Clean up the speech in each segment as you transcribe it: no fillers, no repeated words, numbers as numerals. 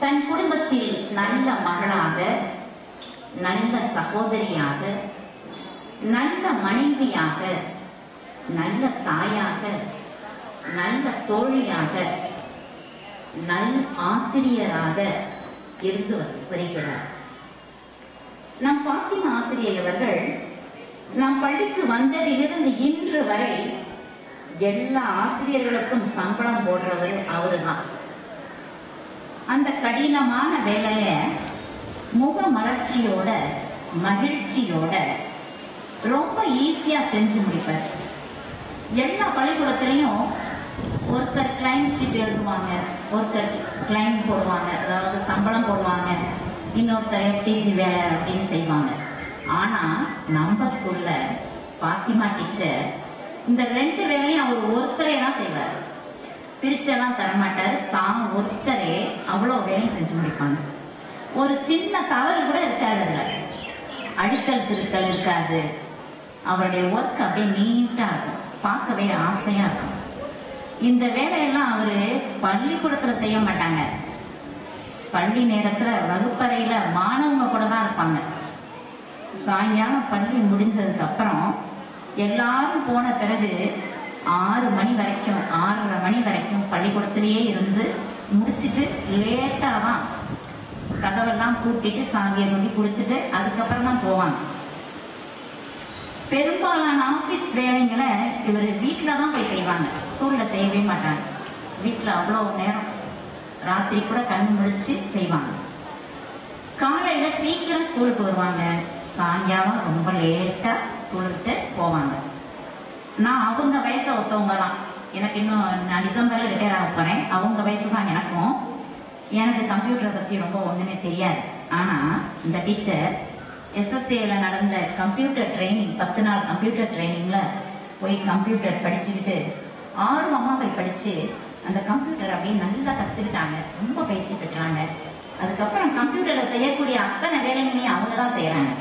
தன் குடும்பத்தில் நல்ல மகளாக, நல்ல சகோதரியாக, நல்ல மனைவியாக, நல்ல தாயாக, நல்ல தோழியாக, நல் ஆசிரியராக இருந்து வருகிறார். நம் பாத்திமா ஆசிரியர் அவர்கள் நம் பள்ளிக்கு வந்ததிலிருந்து இன்று வரை எல்லா ஆசிரியர்களுக்கும் சம்பளம் போடுறவர் அவருதான். அந்த கடினமான வேலையை முக மலர்ச்சியோட, மகிழ்ச்சியோட, ரொம்ப ஈஸியா செஞ்சு முடிப்பார். எல்லா பள்ளிக்கூடத்திலையும் ஒருத்தர் கிளைம் ஷீட் எழுதுவாங்க, ஒருத்தர் கிளைம் போடுவாங்க, அதாவது சம்பளம் போடுவாங்க, இன்னொருத்தர் எஃப்டிஜி வேலை அப்படின்னு செய்வாங்க. ஆனா நம்ம ஸ்கூல்ல பாத்திமா டீச்சர் இந்த ரெண்டு வேலையும் அவர் ஒருத்தரே தான் செய்வார். பிரிச்செல்லாம் தரமாட்டார். தான் ஒருத்தரே அவ்வளோ வேலையும் செஞ்சு முடிப்பாங்க. ஒரு சின்ன தவறு கூட இருக்காது, அதுல அடித்தல் திருத்தல் இருக்காது. அவருடைய ஒர்க் அப்படியே நீட்டா இருக்கும், பார்க்கவே ஆசையா இருக்கும். இந்த வேலையெல்லாம் அவரு பள்ளிக்கூடத்துல செய்ய மாட்டாங்க. பள்ளி நேரத்துல வகுப்பறையில மாணவங்க கூட தான் இருப்பாங்க. சாயங்காலம் பள்ளி முடிஞ்சதுக்கு அப்புறம் எல்லாரும் போன பிறகு 6 மணி வரைக்கும், 6:30 மணி வரைக்கும் பள்ளிக்கூடத்திலேயே இருந்து முடிச்சுட்டு லேட்டா தான் கதவெல்லாம் கூட்டிட்டு சாவியை நோண்டி கொடுத்துட்டு அதுக்கப்புறம் தான் போவாங்க. பெரும்பாலான ஆபீஸ் வேலைங்களை இவர் வீட்டுல தான் போய் செய்வாங்க, ஸ்கூல்ல செய்யவே மாட்டாங்க. வீட்டுல அவ்வளவு நேரம் ராத்திரி கூட கண் முழிச்சு செய்வாங்க. காலையில சீக்கிரம் ஸ்கூலுக்கு வருவாங்க, சாயங்காலம் ரொம்ப லேட்டா ஸ்கூலுக்கு போவாங்க. நான் அவங்க வயசை ஒருத்தவங்க தான். எனக்கு இன்னும் நான் டிசம்பர்ல ரிட்டையர் ஆக போறேன். அவங்க வயசு தான் எனக்கும். எனக்கு கம்ப்யூட்டரை பத்தி ரொம்ப ஒண்ணுமே தெரியாது. ஆனா இந்த டீச்சர் எஸ்எஸ்ஏல நடந்த கம்ப்யூட்டர் ட்ரைனிங், 10 நாள் கம்ப்யூட்டர் ட்ரைனிங்ல போய் கம்ப்யூட்டர் படிச்சுக்கிட்டு ஆர்வமா போய் படிச்சு அந்த கம்ப்யூட்டர் அப்படியே நல்லா கத்துக்கிட்டாங்க, ரொம்ப பயிற்சி பெற்றாங்க. அதுக்கப்புறம் கம்ப்யூட்டர்ல செய்யக்கூடிய அத்தனை வேலைகளையும் அவங்க தான் செய்யறாங்க.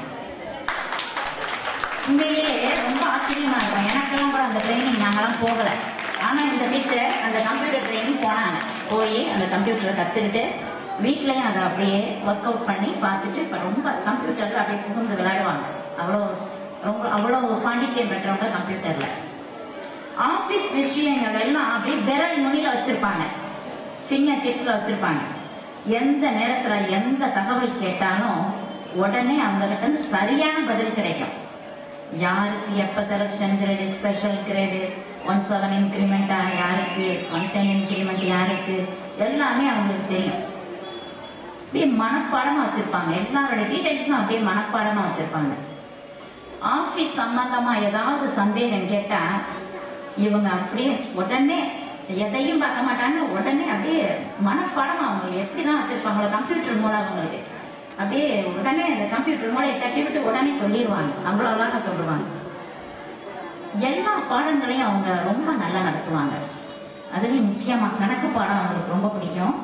உண்மையிலேயே ரொம்ப ஆச்சரியமா இருக்கும். எனக்கெல்லாம் கூட அந்த ட்ரைனிங் நாங்கெல்லாம் போகல. ஆனா இந்த டீச்சர் அந்த கம்ப்யூட்டர் ட்ரைனிங் போனாங்க. போய் அந்த கம்ப்யூட்டரை கத்துக்கிட்டு வீட்லயும் அதை அப்படியே ஒர்க் அவுட் பண்ணி பார்த்துட்டு இப்ப ரொம்ப கம்ப்யூட்டர்ல அப்படியே புகுந்து விளையாடுவாங்க. அவ்வளவு பாண்டித்யம் பெற்றவங்க கம்ப்யூட்டர்ல. ஆபீஸ் விஷயங்கள் எல்லாம் அப்படியே விரல் நுனியில வச்சிருப்பாங்க, ஃபிங்கர் டிப்ஸ்ல வச்சிருப்பாங்க. எந்த நேரத்துல எந்த தகவல் கேட்டாலும் உடனே அவங்க கிட்ட இருந்து சரியான பதில் கிடைக்கும். யாருக்கு எப்ப selection grade, special grade, 1/7 increment யாருக்கு, 110 இன்கிரிமெண்ட் யாருக்கு, எல்லாமே அவங்களுக்கு தெரியும். அப்படியே மனப்பாடமா வச்சிருப்பாங்க. எல்லாரோட டீடைல்ஸும் அப்படியே மனப்பாடமா வச்சிருப்பாங்க. ஆபீஸ் சம்பந்தமா ஏதாவது சந்தேகம் கேட்டா இவங்க அப்படியே உடனே எதையும் பார்க்க மாட்டாங்க, உடனே அப்படியே மனப்பாடமா அவங்க எப்படிதான் வச்சிருப்பாங்களோ கம்ப்யூட்டர் மூலம் அவங்களுக்கு அப்படியே உடனே அந்த கம்ப்யூட்டர் மூலையை தட்டி விட்டு உடனே சொல்லிடுவாங்க. அவ்வளோ அழகா சொல்லுவாங்க. எல்லா பாடங்களையும் அவங்க ரொம்ப நல்லா நடத்துவாங்க. அதுலேயும் முக்கியமா கணக்கு பாடம் அவங்களுக்கு ரொம்ப பிடிக்கும்.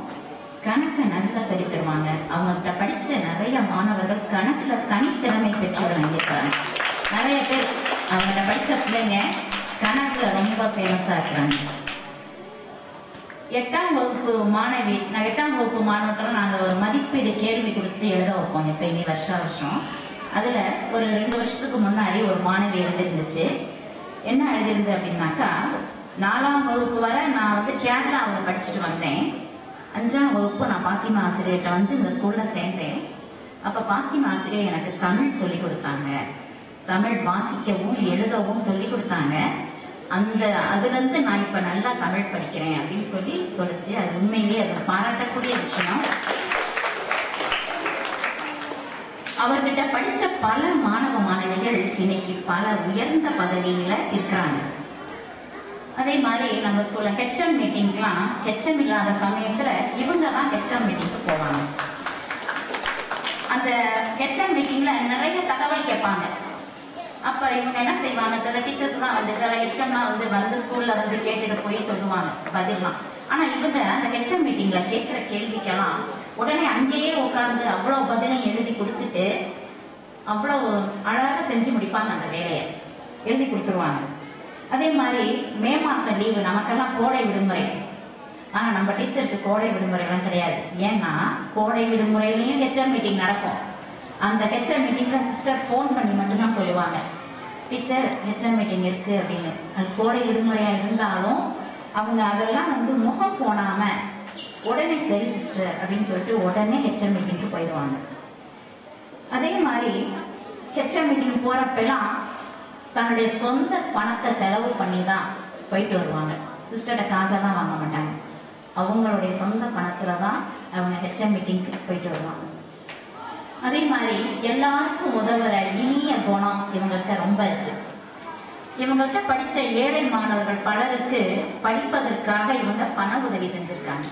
கணக்கை நல்லா சொல்லி தருவாங்க. அவங்ககிட்ட படிச்ச நிறைய மாணவர்கள் கணக்குல தனித்திறமை பெற்று விளங்கியிருக்கிறாங்க. நிறைய பேர் அவங்ககிட்ட படிச்ச பிள்ளைங்க கணக்குல ரொம்ப ஃபேமஸா இருக்கிறாங்க. 8ஆம் வகுப்பு மாணவி, நான் 8ஆம் வகுப்பு மாணவர்கள் நாங்கள் ஒரு மதிப்பீடு கேள்வி கொடுத்து எழுத வைப்போம் எப்பயுமே வருஷம். அதுல ஒரு 2 வருஷத்துக்கு முன்னாடி ஒரு மாணவி எழுதிருந்துச்சு. என்ன எழுதிருந்து அப்படின்னாக்கா, 4ஆம் வகுப்பு வரை நான் கேரளாவில் படிச்சுட்டு வந்தேன். 5ஆம் வகுப்பு நான் பாத்திமா ஆசிரியர்கிட்ட இந்த ஸ்கூல்ல சேர்ந்தேன். அப்ப பாத்திமா ஆசிரியர் எனக்கு தமிழ் சொல்லி கொடுத்தாங்க. தமிழ் வாசிக்கவும் எழுதவும் சொல்லி கொடுத்தாங்க. அதுல இருந்து நான் இப்ப நல்லா தமிழ் படிக்கிறேன் அப்படின்னு சொல்லிச்சு. அது உண்மையிலேயே அது பாராட்டக்கூடிய விஷயம். அவர்கிட்ட படிச்ச பல மாணவ மாணவிகள் இன்னைக்கு பல உயர்ந்த பதவியில இருக்கிறாங்க. அதே மாதிரி நம்ம ஸ்கூல்ல ஹெச்எம் மீட்டிங்லாம், ஹெச்எம் இல்லாத சமயத்துல இவங்க தான் ஹெச்எம் மீட்டிங்க்கு போவாங்க. அந்த ஹெச்எம் மீட்டிங்ல நிறைய தகவல் கேட்பாங்க. அப்ப இவங்க என்ன செய்வாங்க, சில டீச்சர்ஸ் தான் சில ஹெச்எம்லாம் வந்து ஸ்கூல்ல கேட்டுட்டு போய் சொல்லுவாங்க பதிலாம். ஆனா இவங்க அந்த ஹெச்எம் மீட்டிங்ல கேட்கிற கேள்விக்கெல்லாம் உடனே அங்கேயே உட்கார்ந்து அவ்வளவு பதிலையும் எழுதி கொடுத்துட்டு அவ்வளவு அழகாக செஞ்சு முடிப்பாங்க. அந்த வேலையை எழுதி கொடுத்துருவாங்க. அதே மாதிரி மே மாசம் லீவு, நமக்கெல்லாம் கோடை விடுமுறை. ஆனா நம்ம டீச்சருக்கு கோடை விடுமுறைலாம் கிடையாது. ஏன்னா கோடை விடுமுறையிலையும் ஹெச்எம் மீட்டிங் நடக்கும். அந்த ஹெச்எம் மீட்டிங்ல சிஸ்டர் ஃபோன் பண்ணி மட்டும்தான் சொல்லுவாங்க, டீச்சர் ஹெச்எம் மீட்டிங் இருக்கு அப்படின்னு. அது கோடை விடுமுறையா இருந்தாலும் அவங்க அதெல்லாம் முகம் போடாம உடனே சரி சிஸ்டர் அப்படின்னு சொல்லிட்டு உடனே ஹெச்எம் மீட்டிங்க்கு போயிடுவாங்க. அதே மாதிரி ஹெச்எம் மீட்டிங் போறப்பெல்லாம் தன்னுடைய சொந்த பணத்தை செலவு பண்ணி தான் போயிட்டு வருவாங்க. சிஸ்டர்கிட்ட காசெல்லாம் வாங்க மாட்டாங்க. அவங்களுடைய சொந்த பணத்துல தான் அவங்க ஹெச்எம் மீட்டிங்க்கு போயிட்டு வருவாங்க. அதே மாதிரி எல்லாருக்கும் உதவுற இனிய குணம் இவங்கள்ட்ட ரொம்ப இருக்கு. இவங்கள்ட்ட படிச்ச ஏழை மாணவர்கள் பலருக்கு படிப்பதற்காக இவங்க பண உதவி செஞ்சிருக்காங்க.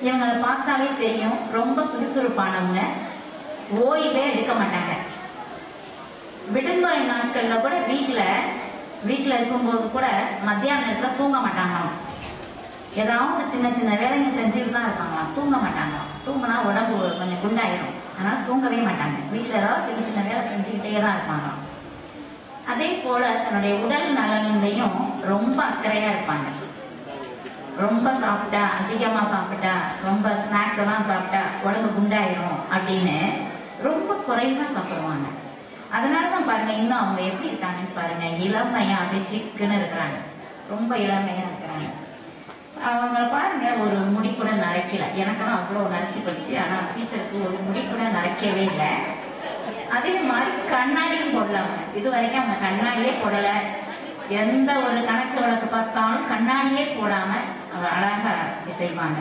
இவங்களை பார்த்தாலே தெரியும், ரொம்ப சுறுசுறுப்பானவங்க, ஓய்வே எடுக்க மாட்டாங்க. விடுமுறை நாட்கள்ல கூட வீட்டுல இருக்கும்போது கூட மத்தியான நேரத்துல தூங்க மாட்டாங்களாம். ஏதாவது சின்ன சின்ன வேலைங்க செஞ்சுட்டு தான் இருப்பாங்களாம், தூங்க மாட்டாங்களாம். தூங்கினா உடம்பு கொஞ்சம் குண்டாயிரும், அதனால தூங்கவே மாட்டாங்க. வீட்டுல ஏதாவது சின்ன சின்ன வேலை செஞ்சுக்கிட்டே தான் இருப்பாங்களாம். அதே போல தன்னுடைய உடல் நலன்லையும் ரொம்ப அக்கறையா இருப்பாங்க. ரொம்ப சாப்பிட்டா, அதிகமா சாப்பிட்டா, ரொம்ப ஸ்நாக்ஸ் எல்லாம் சாப்பிட்டா உடம்பு குண்டாயிரும் அப்படின்னு ரொம்ப குறைவா சாப்பிடுவாங்க. அதனாலதான் பாருங்க இன்னும் அவங்க எப்படி இருக்காங்கன்னு பாருங்க, இளமையா அப்படியே சிக்குன்னு இருக்கிறாங்க, ரொம்ப இளமையா இருக்கிறாங்க. அவங்க பாருங்க ஒரு முடி கூட நரைக்கல. எனக்கெல்லாம் அவ்வளவு நரைச்சி போச்சு, ஆனா டீச்சருக்கு ஒரு முடி கூட நரைக்கவே இல்லை. அதே மாதிரி கண்ணாடியும் போடல அவங்க. இது வரைக்கும் அவங்க கண்ணாடியே போடல. எந்த ஒரு கணக்கு வழக்கு பார்த்தாலும் கண்ணாடியே போடாம அவங்க அழகா செய்வாங்க.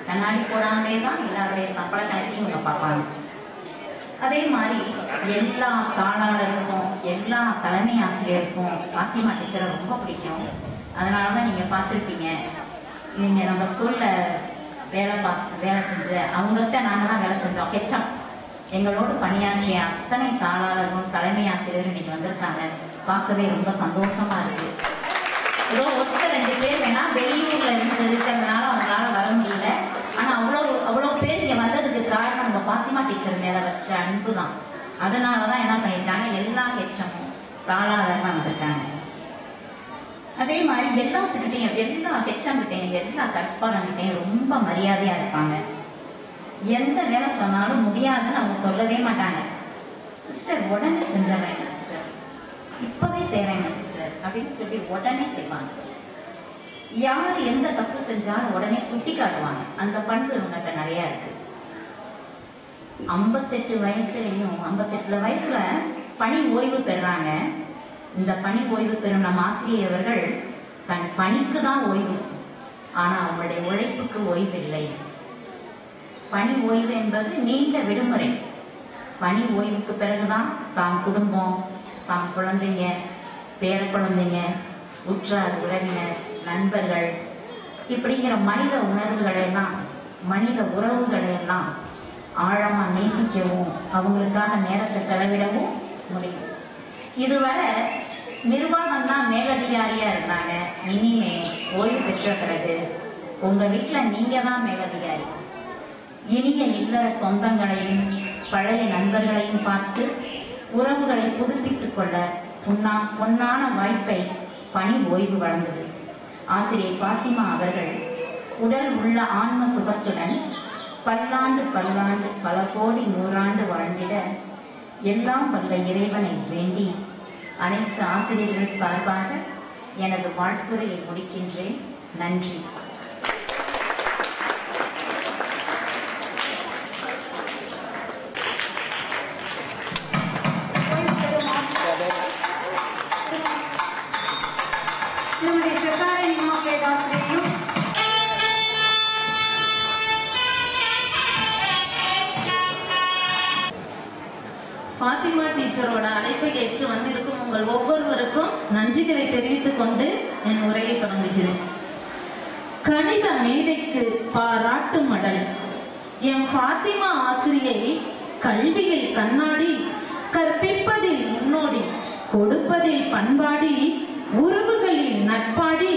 கண்ணாடி போடாமலே தான் எல்லாருடைய சம்பள கணக்கையும் இவங்க பார்ப்பாங்க. அதே மாதிரி எல்லா தாளாளருக்கும் எல்லா தலைமை ஆசிரியருக்கும் பாத்திமா டீச்சரை ரொம்ப பிடிக்கும். அதனாலதான் நீங்க பார்த்துருப்பீங்க, நீங்க நம்ம ஸ்கூல்ல வேலை செஞ்ச அவங்கள்ட்ட நாங்க தான் வேலை செஞ்சோம். ஹெச்எம் எங்களோடு பணியாற்றிய அத்தனை தாளாளர்களும் தலைமை ஆசிரியரும் இன்னைக்கு வந்திருக்காங்க. பார்க்கவே ரொம்ப சந்தோஷமா இருக்கு. ஏதோ ஒருத்தர் 2 பேர் வேணா வெளியூர்ல இருந்து இருக்கிறதுனால அவங்களால வர முடியல. ஆனா அவ்வளோ பேர் இங்க வந்ததுக்கு காரணம் நம்ம பாத்திமா டீச்சர் மேல வச்ச அன்பு தான். அதனாலதான் என்ன பண்ணிட்டாங்க, எல்லா ஹெச்எம்மும் தாளாளர்கள் வந்திருக்காங்க. அதே மாதிரி எல்லாத்துக்கிட்டையும், எல்லா ஹெச்எம் கிட்டையும், எல்லா கரஸ்பாண்டன்ட் கிட்டையும் ரொம்ப மரியாதையா இருப்பாங்க. எந்த வேலை சொன்னாலும் முடியாதுன்னு அவங்க சொல்லவே மாட்டாங்க. சிஸ்டர் உடனே செஞ்சிடறேங்க சிஸ்டர், இப்பவே செய்யறேங்க சிஸ்டர் அப்படின்னு சொல்லி உடனே செய்வாங்க. யார் எந்த தப்பு செஞ்சாலும் உடனே சுட்டி காட்டுவாங்க. அந்த பண்பு இவங்ககிட்ட நிறைய இருக்கு. 58 வயசுலயும் 58 வயசுல பணி ஓய்வு பெறாங்க. இந்த பணி ஓய்வு பெறும் நம் ஆசிரியர்கள் தன் பணிக்கு தான் ஓய்வு, ஆனா அவங்களுடைய உழைப்புக்கு ஓய்வு இல்லை. பணி ஓய்வு என்பது நீண்ட விடுமுறை. பணி ஓய்வுக்கு பிறகுதான் தான் குடும்பம், தான் குழந்தைங்க, பேர குழந்தைங்க, உற்றார் உறவினர், நண்பர்கள் இப்படிங்கிற மனித உணர்வுகளை எல்லாம், மனித உறவுகளை எல்லாம் ஆழமா நேசிக்கவும் அவங்களுக்காக நேரத்தை செலவிடவும் முடியும். இதுவரை நிர்வாகம் தான் மேலதிகாரியா இருந்தாங்க. இனிமே ஓய்வு பெற்ற பிறகு உங்க வீட்டுல நீங்க தான் மேலதிகாரி. இனிய இல்லற சொந்தங்களையும் பழைய நண்பர்களையும் பார்த்து உறவுகளை புதுப்பித்துக் கொள்ள பொன்னான வாய்ப்பை பணி ஓய்வு வழங்குது. ஆசிரியை பாத்திமா அவர்கள் உடல் உள்ள ஆன்ம சுகத்துடன் பல்லாண்டு பல கோடி 100 ஆண்டு வாழ்ந்திட எல்லாம் வல்ல இறைவனை வேண்டி அனைத்து ஆசிரியர்கள் சார்பாக எனது வாழ்த்துரையை முடிக்கின்றேன். நன்றி. பாத்திமா டீச்சரோட அழைப்பை ஏற்று வந்திருக்கும் உங்கள் ஒவ்வொருவருக்கும் நன்றிகளை தெரிவித்துக் கொண்டு என் உரையை தொடங்குகிறேன். கணித மேதைக்கு பாராட்டு மடல். என் பாத்திமா ஆசிரியை கல்வியில் கண்ணாடி, கற்பிப்பதில் முன்னோடி, கொடுப்பதில் பண்பாடி, உறவுகளில் நட்பாடி,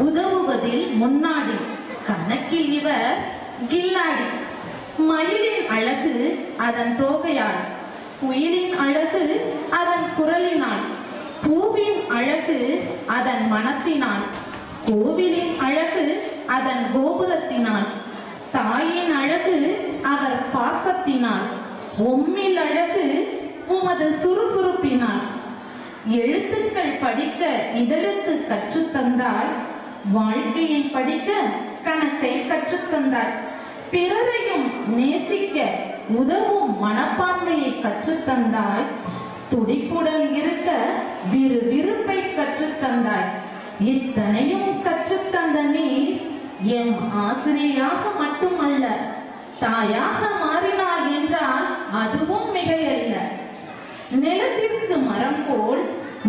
உதவுவதில் முன்னாடி, கணக்கில் இவர் கில்லாடி. மயிலின் அழகு அதன் தோகையால், குயிலின் அழகு அதன் குரலினால், பூவின் அழகு அதன் மனத்தினால், கோவிலின் அழகு அதன் கோபுரத்தினால், தாயின் அழகு அவர் பாசத்தினால், உம்மில் அழகு உமது சுறுசுறுப்பினால். எழுத்துக்கள் படிக்க இதழுக்கு கற்றுத்தந்தாய், வாழ்க்கையை படிக்க கணக்கை கற்றுத்தந்தாய். பிறரையும் நேசிக்க உதவும் மனப்பான்மையை கற்றுத்தந்தாய். துடிப்புடன் இருக்க விறுவிறுப்பை கற்றுத்தந்தாய். இத்தனையும் கற்றுத்தந்த நீ எம் ஆசிரியராக மட்டுமல்ல, தாயாக மாறினாள் என்றால் அதுவும் மிகையல்ல. நிலத்திற்கு மரம் போல்,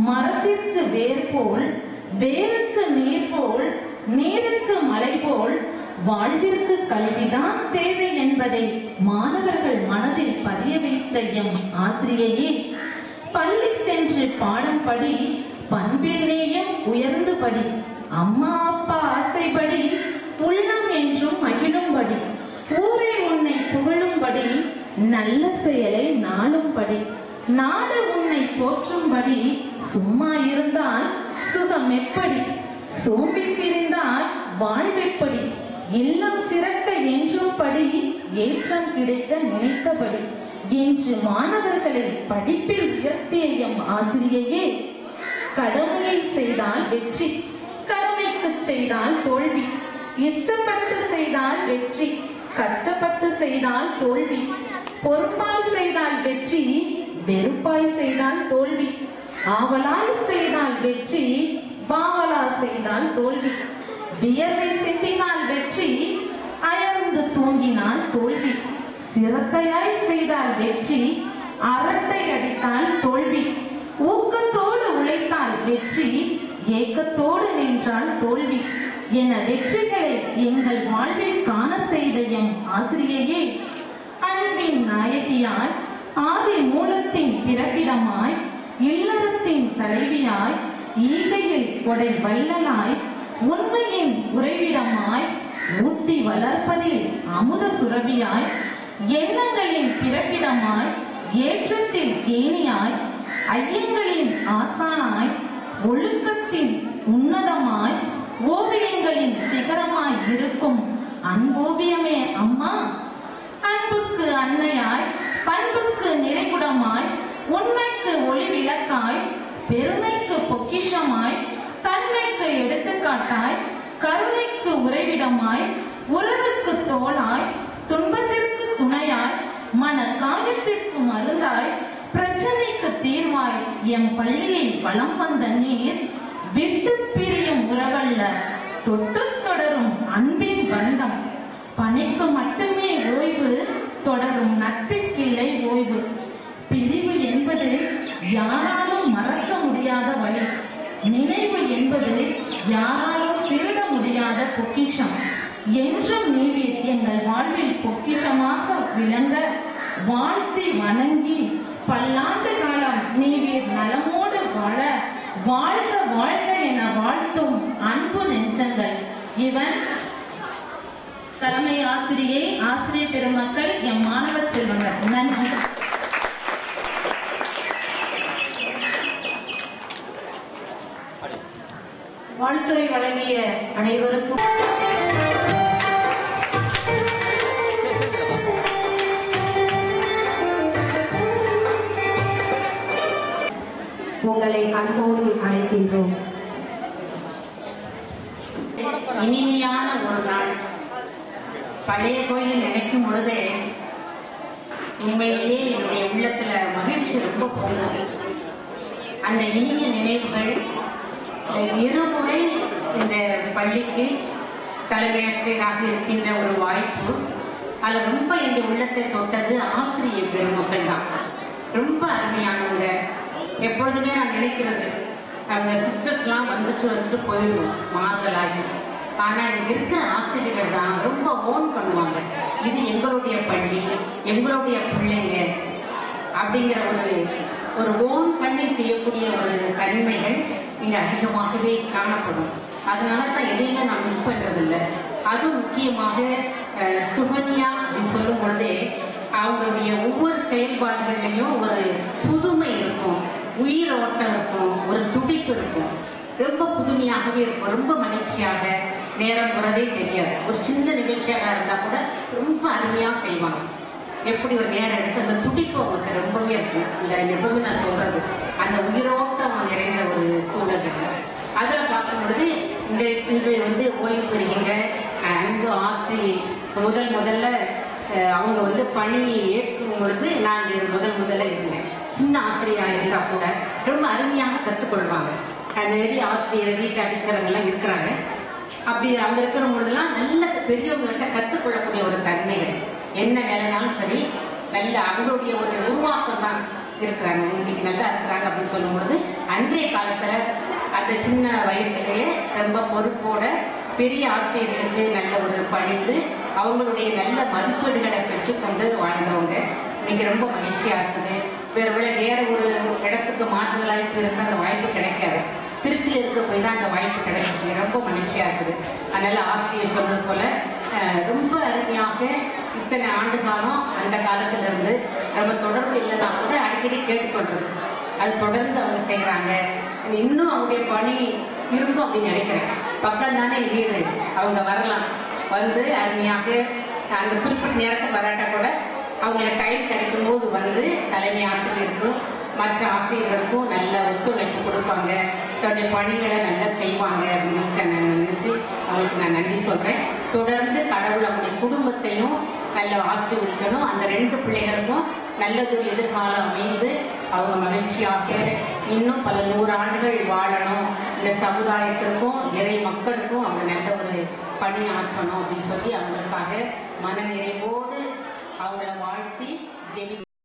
மரத்திற்கு வேர் போல், வேருக்கு நீர் போல், நீருக்கு மலை போல், வாழ்விற்கு கல்விதான் தேவை என்பதை மாணவர்கள் மனதில் பதிய வைத்த எம் ஆசிரியையே, பள்ளி சென்று பாடம் படி, பண்பிலேயும் உயர்ந்து படி, அம்மா அப்பா ஆசைப்படி, உள்ளம் என்றும் மகிழும்படி, ஊரே உன்னை புகழும்படி, நல்ல செயலை நாளும்படி, நாடு உன்னை போற்றும்படி. சும்மா இருந்தால் சுகம் எப்படி, சோம்பி திரிந்தால் வாழ்வெப்படி, இல்லம் சிறக்க என்றும் படி, ஏற்றம் கிடைக்க நினைத்தபடி என்று மாணவர்களை படிப்பில் உயர்த்திய எம் ஆசிரியையே, கடமையை செய்தால் வெற்றி, கடமைக்கு செய்தால் தோல்வி, இஷ்டப்பட்டு செய்தால் வெற்றி, கஷ்டப்பட்டு செய்தால் தோல்வி, பொறுப்பாய் செய்தால் வெற்றி, வெறுப்பாய் செய்தால் தோல்வி, ஆவலாய் செய்தால் வெற்றி, பாவலா செய்தால் தோல்வி, வியர்வை சிந்தினால் வெற்றி, அயர்ந்து தூங்கினால் தோல்வி, சிரத்தையாய் செய்தால் வெற்றி, அரட்டை அடித்தால் தோல்வி, ஊக்கத்தோடு உழைத்தால் வெற்றி, ஏக்கத்தோடு நின்றால் தோல்வி என வெற்றிகளை எங்கள் வாழ்வில் காண செய்த எம் ஆசிரியையே, அன்பின் நாயகியாய், ஆதி மூலத்தின் பிறப்பிடமாய், இல்லறத்தின் தலைவியாய், ஈகையில் கொடை வள்ளலாய், உண்மையின் உறைவிடமாய், ஊட்டி வளர்ப்பதில் அமுத சுரபியாய், எண்ணங்களின் பிறப்பிடமாய், ஏற்றத்தில் ஏணியாய், ஐயங்களின் ஆசானாய், ஒழுக்கத்தின் உன்னதமாய், ஓவியங்களின் சிகரமாய் இருக்கும் அன்போவியமே அம்மா, அன்புக்கு அன்னையாய், பண்புக்கு நிறைகுடமாய், உண்மைக்கு ஒளி விளக்காய், பெருமைக்கு பொக்கிஷமாய், தன்மைக்கு எடுத்துக்காட்டாய், கருணைக்கு உறைவிடமாய், உறவுக்கு தோளாய், துன்பத்திற்கு துணையாய், மன காயத்திற்கு மருந்தாய், பிரச்சனைக்கு தீர்வாய் எம் பள்ளியை வலம் வந்த நீர், விட்டு பிரியும் உறவல்ல, தொட்டு தொடரும் அன்பின் பந்தம், பணிக்கு மட்டுமே ஓய்வு, தொடரும் நட்பிற்கில்லை ஓய்வு, பிரிவு என்பது யாராலும் மறக்க முடியாத வழி, நினைவு என்பது யாராலும் திருட முடியாத பொக்கிஷம், என்றும் நீவீர் எங்கள் வாழ்வில் பொக்கிஷமாக விளங்க வாழ்த்தி வணங்கி, பல்லாண்டு காலம் நீவீர் நலமோடு வாழ, வாழ்க வாழ்க என வாழ்த்தும் அன்பு நெஞ்சங்கள். இவன் தலைமை ஆசிரியை, ஆசிரியர் பெருமக்கள், எம் மாணவ செல்வங்கள். நன்றி. வாழ்த்துறை வழங்கிய அனைவருக்கும் உங்களை அன்போடு அழைக்கின்றோம். இனிமையான ஒரு நாள். பழைய கோயில் நினைக்கும் பொழுதே உண்மையிலேயே என்னுடைய உள்ளத்துல மகிழ்ச்சி ரொம்ப போகும். அந்த இனிய நினைவுகள் இருமுறை இந்த பள்ளிக்கு தலைமை ஆசிரியராக இருக்கின்ற ஒரு வாய்ப்பு. அதில் ரொம்ப எங்க உள்ளத்தை தொட்டது ஆசிரியர் பெருமக்கள் தான். ரொம்ப அருமையானவங்க. எப்பொழுதுமே நான் நினைக்கிறது, அவங்க சிஸ்டர்ஸ்லாம் வந்துட்டு போயிடுவோம் மாறுதலாகி. ஆனால் இங்கே இருக்கிற ஆசிரியர்கள் தான் ரொம்ப ஓன் பண்ணுவாங்க. இது எங்களுடைய பள்ளி, எங்களுடைய பிள்ளைங்க அப்படிங்கிற ஒரு ஓன் பண்ணி செய்யக்கூடிய ஒரு தனிமைகள் இங்கே அதிகமாகவே காணப்படும். அதனால தான் எதையுமே நான் மிஸ் பண்ணுறதில்லை. அதுவும் முக்கியமாக சுகன்யா அப்படின்னு சொல்லும் பொழுதே அவங்களுடைய ஒவ்வொரு செயல்பாடுகள்லையும் ஒரு புதுமை இருக்கும், உயிரோட்டம் இருக்கும், ஒரு துடிப்பு இருக்கும். ரொம்ப புதுமையாகவே இருக்கும். ரொம்ப மகிழ்ச்சியாக நேரம் போறதே தெரியாது. ஒரு சின்ன நிகழ்ச்சியாக இருந்தால் கூட ரொம்ப அருமையாக செய்வாங்க. எப்படி ஒரு நேரம் எடுத்து அந்த துடிப்பு அவங்களுக்கு ரொம்பவே இருக்கும். இந்த எப்பவுமே நான் சொல்றது அந்த உயிரோட்டம் நிறைந்த ஒரு சூழல்கள் அதில் பார்க்கும் பொழுது இன்று வந்து ஓய்வு பெறுகின்ற அன்பு ஆசிரியர் முதல்ல அவங்க வந்து பணியை ஏற்கும் பொழுது நான் முதல்ல இருந்தேன். சின்ன ஆசிரியராக இருந்தால் கூட ரொம்ப அருமையாக கற்றுக்கொள்வாங்க. நிறைய ஆசிரியர் வீட்டு அடிச்சரங்கள்லாம் இருக்கிறாங்க. அப்படி அங்கே இருக்கிற பொழுதெல்லாம் நல்ல பெரியவங்கள்ட்ட கற்றுக்கொள்ளக்கூடிய ஒரு தன்மைகள் என்ன வேலைனாலும் சரி நல்ல அவங்களுடைய ஒரு உருவாக்கம் தான் இருக்கிறாங்க. இன்னைக்கு நல்லா இருக்கிறாங்க அப்படின்னு சொல்லும் பொழுது அன்றைய காலத்தில் அந்த சின்ன வயசுலேயே ரொம்ப பொறுப்போட பெரிய ஆசிரியர்களுக்கு நல்ல ஒரு பணிந்து அவங்களுடைய நல்ல மதிப்பீடுகளை பெற்றுக்கொண்டு வாழ்ந்தவங்க. இன்னைக்கு ரொம்ப மகிழ்ச்சியாக இருக்குது. வேற ஒரு இடத்துக்கு மாற்று வாய்ப்பு இருந்தால் அந்த வாய்ப்பு கிடைக்காது. திருச்சியில் இருக்க போய் தான் அந்த வாய்ப்பு கிடைச்சிச்சு. ரொம்ப மகிழ்ச்சியாக இருக்குது. அதனால ஆசிரியர் சொன்னது போல ரொம்ப அருமையாக இத்தனை ஆண்டு காலம் அந்த காலத்திலிருந்து நம்ம தொடர்பு இல்லைன்னா கூட அடிக்கடி கேட்டுக்கொள்றது அது தொடர்ந்து அவங்க செய்கிறாங்க. இன்னும் அவங்களுடைய பணி இருக்கும் அப்படின்னு நினைக்கிறேன். பக்கம் தானே வீடு, அவங்க வரலாம், வந்து அருமையாக அந்த குறிப்பிட்ட நேரத்துக்கு வராட்டா கூட அவங்கள டைம் கிடைக்கும் போது வந்து தலைமை ஆசிரியருக்கும் மற்ற ஆசிரியர்களுக்கும் நல்ல ஒத்துழைப்பு கொடுப்பாங்க. தன்னுடைய பணிகளை நல்லா செய்வாங்க அப்படின்னு நான் நினைச்சு அவங்களுக்கு நான் நன்றி சொல்றேன். தொடர்ந்து கடவுள் அவங்களுடைய குடும்பத்தையும் நல்ல ஆசீர்வதிக்கணும். அந்த 2 பிள்ளைகளுக்கும் நல்லதொரு எதிர்காலம் அமைந்து அவங்க மகிழ்ச்சியாக இன்னும் பல 100 ஆண்டுகள் வாழணும். இந்த சமுதாயத்திற்கும் இறை மக்களுக்கும் அவங்க நல்ல ஒரு பணி ஆற்றணும் அப்படின்னு சொல்லி அவங்களுக்காக மன நிறைவோடு அவங்கள வாழ்த்தி ஜெபி